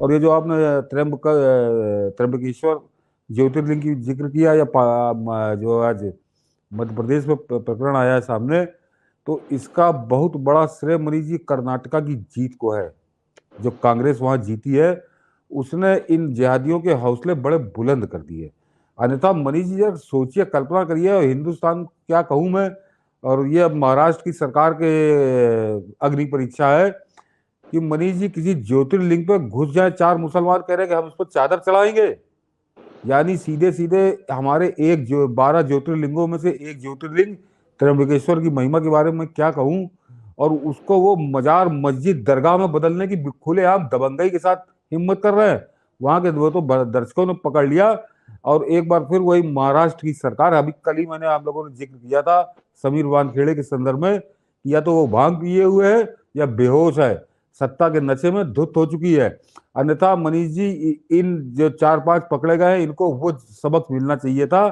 और ये जो आपने त्र्यंबकेश्वर ज्योतिर्लिंग की जिक्र किया, या जो आज मध्य प्रदेश में प्रकरण आया है सामने, तो इसका बहुत बड़ा श्रेय मनीष जी कर्नाटका की जीत को है। जो कांग्रेस वहां जीती है, उसने इन जिहादियों के हौसले बड़े बुलंद कर दिए। अन्यथा मनीष जी जरा सोचिए, कल्पना करिए, हिंदुस्तान क्या कहूं मैं, और ये अब महाराष्ट्र की सरकार के अग्नि परीक्षा है कि मनीष जी किसी ज्योतिर्लिंग पे घुस जाए, चार मुसलमान कह रहे हैं कि हम इस पर चादर चढ़ाएंगे। यानी सीधे सीधे हमारे एक जो 12 ज्योतिर्लिंगों में से एक ज्योतिर्लिंग त्र्यंबकेश्वर की महिमा के बारे में क्या कहूं, और उसको वो मजार मस्जिद दरगाह में बदलने की खुलेआम दबंगई के साथ हिम्मत कर रहे हैं। वहां के वो तो दर्शकों ने पकड़ लिया। और एक बार फिर वही महाराष्ट्र की सरकार, अभी कल ही मैंने आप लोगों ने जिक्र किया था समीर वानखेड़े के संदर्भ में, कि या तो वो भांग पिए हुए है या बेहोश है, सत्ता के नशे में धुत हो चुकी है। अन्यथा मनीष जी, इन जो 4-5 पकड़े गए हैं, इनको वो सबक मिलना चाहिए था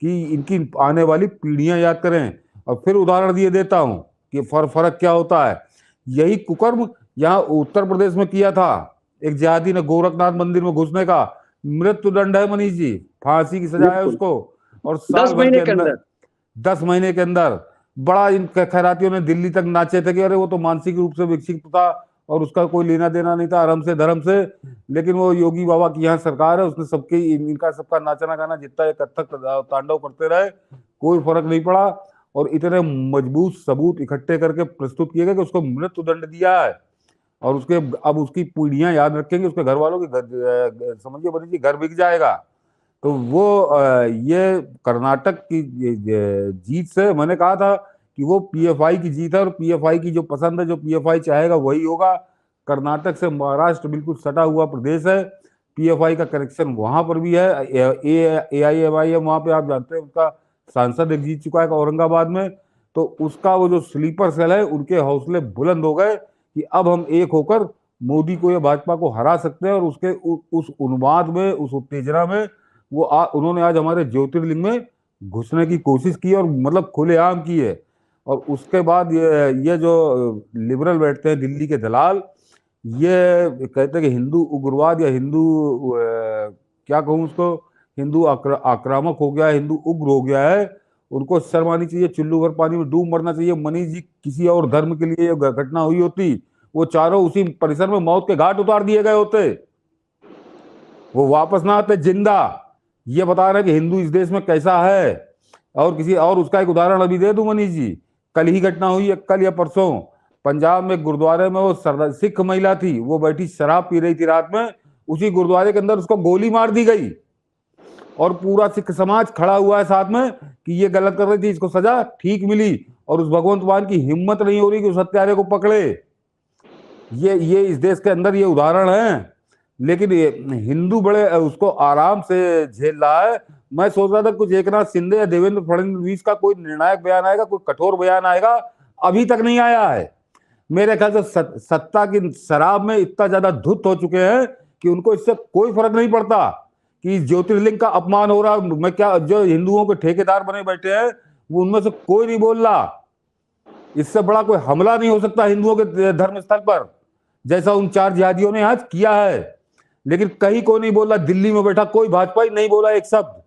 कि इनकी आने वाली पीढ़ियां याद करें। और फिर उदाहरण दिए देता हूं कि फर्क क्या होता है। यही कुकर्म यहाँ उत्तर प्रदेश में किया था एक जिहादी ने, गोरखनाथ मंदिर में घुसने का। मृत्यु दंड है मनीष जी, फांसी की सजा है बिल्कुल। उसको। और दस साल भर के महीने के अंदर, अंदर। 10 महीने के अंदर, बड़ा इन खैरातियों ने दिल्ली तक नाचे थे कि अरे वो तो मानसिक रूप से विकसित था और उसका कोई लेना देना नहीं था अरम से धर्म से। लेकिन वो योगी बाबा की यहाँ सरकार है, उसने सबके इनका सबका नाचना गाना जितना ये कथक तांडव करते रहे, कोई फर्क नहीं पड़ा। और इतने मजबूत सबूत इकट्ठे करके प्रस्तुत किए गए कि उसको मृत्यु दंड दिया है। और उसके अब उसकी पीढ़ियां याद रखेंगे, उसके घर वालों की समझिए बनी जी घर बिक जाएगा। तो वो ये कर्नाटक की जीत से मैंने कहा था कि वो पीएफआई की जीत है, और पीएफआई की जो पसंद है, जो पीएफआई चाहेगा वही होगा। कर्नाटक से महाराष्ट्र बिल्कुल सटा हुआ प्रदेश है, पीएफआई का कनेक्शन वहां पर भी है। एआईएमआईएम वहां पे आप जानते हैं उसका सांसद एक जीत चुका है औरंगाबाद में। तो उसका वो जो स्लीपर सेल है, उनके हौसले बुलंद हो गए कि अब हम एक होकर मोदी को या भाजपा को हरा सकते हैं। और उस उन्माद में, उस उत्तेजना में वो उन्होंने आज हमारे ज्योतिर्लिंग में घुसने की कोशिश की, और मतलब खुलेआम की है। और उसके बाद ये जो लिबरल बैठते हैं दिल्ली के दलाल, ये कहते हैं कि हिंदू उग्रवाद या हिंदू क्या कहूँ उसको, हिंदू आक्रामक हो गया है, हिंदू उग्र हो गया है। उनको शर्म आनी चाहिए, चुल्लू भर पानी में डूब मरना चाहिए। मनीष जी, किसी और धर्म के लिए घटना हुई होती, वो चारों उसी परिसर में मौत के घाट उतार दिए गए होते, वो वापस ना आते जिंदा। ये बता रहे हैं कि हिंदू इस देश में कैसा है। और किसी और उसका एक उदाहरण अभी दे दूं मनीष जी, कल ही घटना हुई है, कल या परसों, पंजाब में गुरुद्वारे में वो सिख महिला थी, वो बैठी शराब पी रही थी रात में, उसी गुरुद्वारे के अंदर उसको गोली मार दी गई। और पूरा सिख समाज खड़ा हुआ है साथ में कि ये गलत कर रही थी, इसको सजा ठीक मिली। और उस भगवंत मान की हिम्मत नहीं हो रही कि उस हत्यारे को पकड़े। ये इस देश के अंदर ये उदाहरण है। लेकिन ये हिंदू बड़े उसको आराम से झेल रहा है। मैं सोच रहा था कुछ एकनाथ शिंदे या देवेंद्र फडणवीस का कोई निर्णायक बयान आएगा, कोई कठोर बयान आएगा, अभी तक नहीं आया है। मेरे ख्याल से सत्ता की शराब में इतना ज्यादा धुत हो चुके हैं कि उनको इससे कोई फर्क नहीं पड़ता कि ज्योतिर्लिंग का अपमान हो रहा। मैं क्या, जो हिंदुओं के ठेकेदार बने बैठे हैं, वो उनमें से कोई नहीं बोल रहा। इससे बड़ा कोई हमला नहीं हो सकता हिंदुओं के धर्म स्थल पर, जैसा उन 4 जिहादियों ने आज किया है। लेकिन कहीं कोई नहीं बोला, दिल्ली में बैठा कोई भाजपा ही नहीं बोला एक शब्द।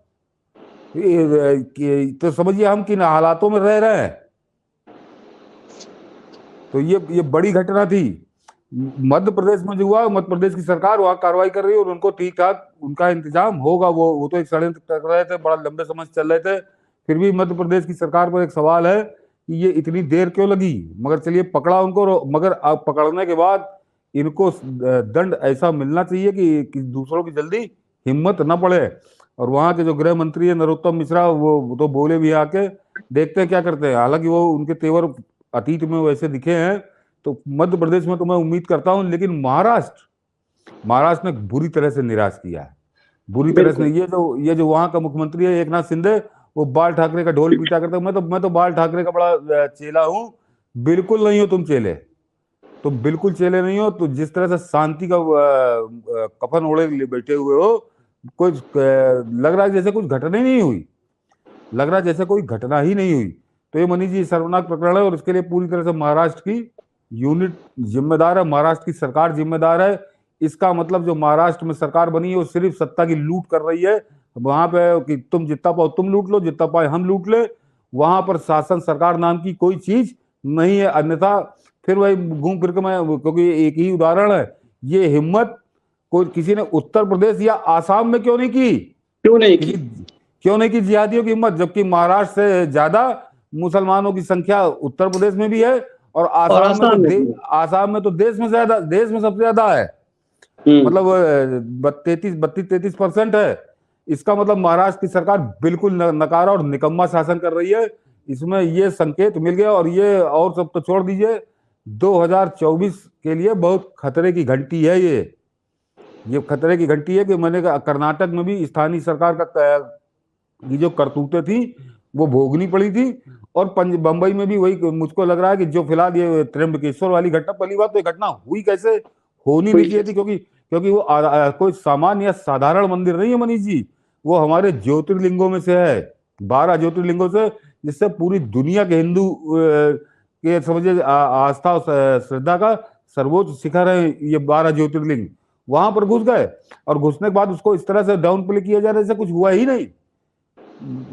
तो समझिए हम किन हालातों में रह रहे हैं। तो ये बड़ी घटना थी। मध्य प्रदेश में जो हुआ, मध्य प्रदेश की सरकार वहां कार्रवाई कर रही है और उनको ठीक ठाक उनका इंतजाम होगा। वो तो एक षड्यंत्र कर रहे थे, बड़ा लंबे समय से चल रहे थे। फिर भी मध्य प्रदेश की सरकार पर एक सवाल है कि ये इतनी देर क्यों लगी। मगर चलिए पकड़ा उनको, मगर अब पकड़ने के बाद इनको दंड ऐसा मिलना चाहिए कि दूसरों की जल्दी हिम्मत न पड़े। और वहां के जो गृह मंत्री है नरोत्तम मिश्रा, वो तो बोले भी आके, देखते हैं क्या करते हैं। हालांकि वो उनके तेवर अतीत में वैसे दिखे हैं। तो मध्य प्रदेश में तो मैं उम्मीद करता हूं, लेकिन महाराष्ट्र ने बुरी तरह से निराश किया है, बुरी तरह से। बिल्कुल। ये जो वहां का मुख्यमंत्री है एकनाथ शिंदे, वो बाल ठाकरे का ढोल पीटा करता है। मैं तो बाल ठाकरे का बड़ा चेला हूं। बिल्कुल नहीं हो तुम बिल्कुल चेले नहीं हो। तो जिस तरह से शांति का कफन ओढ़े बैठे हुए हो, कुछ लग रहा है जैसे कुछ घटना ही नहीं हुई, लग रहा है जैसे कोई घटना ही नहीं हुई। तो ये मनीष जी शर्मनाक प्रकरण है, और इसके लिए पूरी तरह से महाराष्ट्र की यूनिट जिम्मेदार है, महाराष्ट्र की सरकार जिम्मेदार है। इसका मतलब जो महाराष्ट्र में सरकार बनी है वो सिर्फ सत्ता की लूट कर रही है। वहां पे कि तुम जितना पाओ तुम लूट लो, जितना पाए हम लूट ले। वहां पर शासन सरकार नाम की कोई चीज नहीं है। अन्यथा फिर वही घूम फिर के मैं, क्योंकि एक ही उदाहरण है, ये हिम्मत कोई किसी ने उत्तर प्रदेश या आसाम में क्यों नहीं की? क्यों नहीं किसी की? क्यों नहीं की जिहादियों की हिम्मत? जबकि महाराष्ट्र से ज्यादा मुसलमानों की संख्या उत्तर प्रदेश में भी है, और और आसाम में आसाम में भी। आसाम में तो देश में ज्यादा, देश में सबसे ज्यादा है। मतलब 33% है। इसका मतलब महाराष्ट्र की सरकार बिल्कुल नकारा और निकम्मा शासन कर रही है। इसमें ये संकेत मिल गया। और ये और सब तो छोड़ दीजिए, 2024 के लिए बहुत खतरे की घंटी है ये खतरे की घंटी है कि मैंने कहा कर्नाटक में भी स्थानीय सरकार का की जो करतूतें थी वो भोगनी पड़ी थी। और बंबई में भी वही मुझको लग रहा है कि जो फिलहाल ये त्र्यंबकेश्वर वाली घटना, पहली बात तो ये घटना हुई कैसे, होनी नहीं चाहिए थी, क्योंकि वो कोई सामान्य या साधारण मंदिर नहीं है मनीष जी। वो हमारे ज्योतिर्लिंगों में से है, 12 ज्योतिर्लिंगों से, जिससे पूरी दुनिया के हिंदू के समझिए आस्था और श्रद्धा का सर्वोच्च शिखर है ये 12 ज्योतिर्लिंग। वहां पर घुस गए और घुसने के बाद उसको इस तरह से डाउन प्ले किया जा रहा है जैसे कुछ हुआ ही नहीं।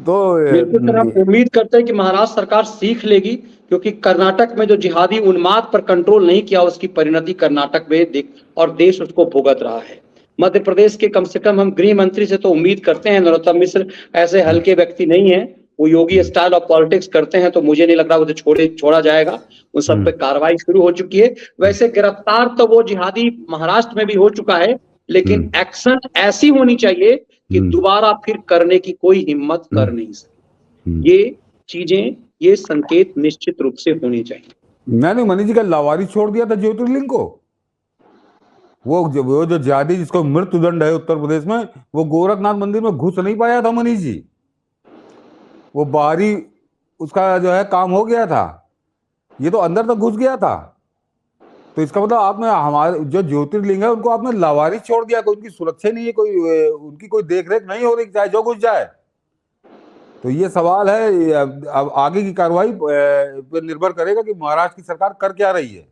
तो बिल्कुल सर, आप उम्मीद करते हैं कि महाराष्ट्र सरकार सीख लेगी, क्योंकि कर्नाटक में जो जिहादी उन्माद पर कंट्रोल नहीं किया उसकी परिणति कर्नाटक में और देश उसको भुगत रहा है। मध्य प्रदेश के कम से कम हम गृह मंत्री से तो उम्मीद करते हैं, नरोत्तम मिश्र ऐसे हल्के व्यक्ति नहीं है, वो योगी स्टाइल ऑफ पॉलिटिक्स करते हैं, तो मुझे नहीं लग रहा उसे छोड़ा जाएगा। उन सब पे कार्रवाई शुरू हो चुकी है। वैसे गिरफ्तार तो वो जिहादी महाराष्ट्र में भी हो चुका है, लेकिन एक्शन ऐसी होनी चाहिए कि दोबारा फिर करने की कोई हिम्मत कर नहीं सके। ये चीजें, ये संकेत निश्चित रूप से होने चाहिए। मैंने मनीष जी का लावारिस छोड़ दिया था ज्योतिर्लिंग को। वो जो जिहादी जिसको मृत्युदंड है उत्तर प्रदेश में, वो गोरखनाथ मंदिर में घुस नहीं पाया था मनीष जी। वो बाहरी उसका जो है काम हो गया था, ये तो अंदर तक घुस गया था। तो इसका मतलब आपने हमारे जो ज्योतिर्लिंग है उनको आपने लावारिस छोड़ दिया, कोई उनकी सुरक्षा नहीं है, कोई उनकी कोई देखरेख नहीं हो रही, चाहे जो घुस जाए। तो ये सवाल है, अब आगे की कार्रवाई पर निर्भर करेगा कि महाराष्ट्र की सरकार कर क्या रही है।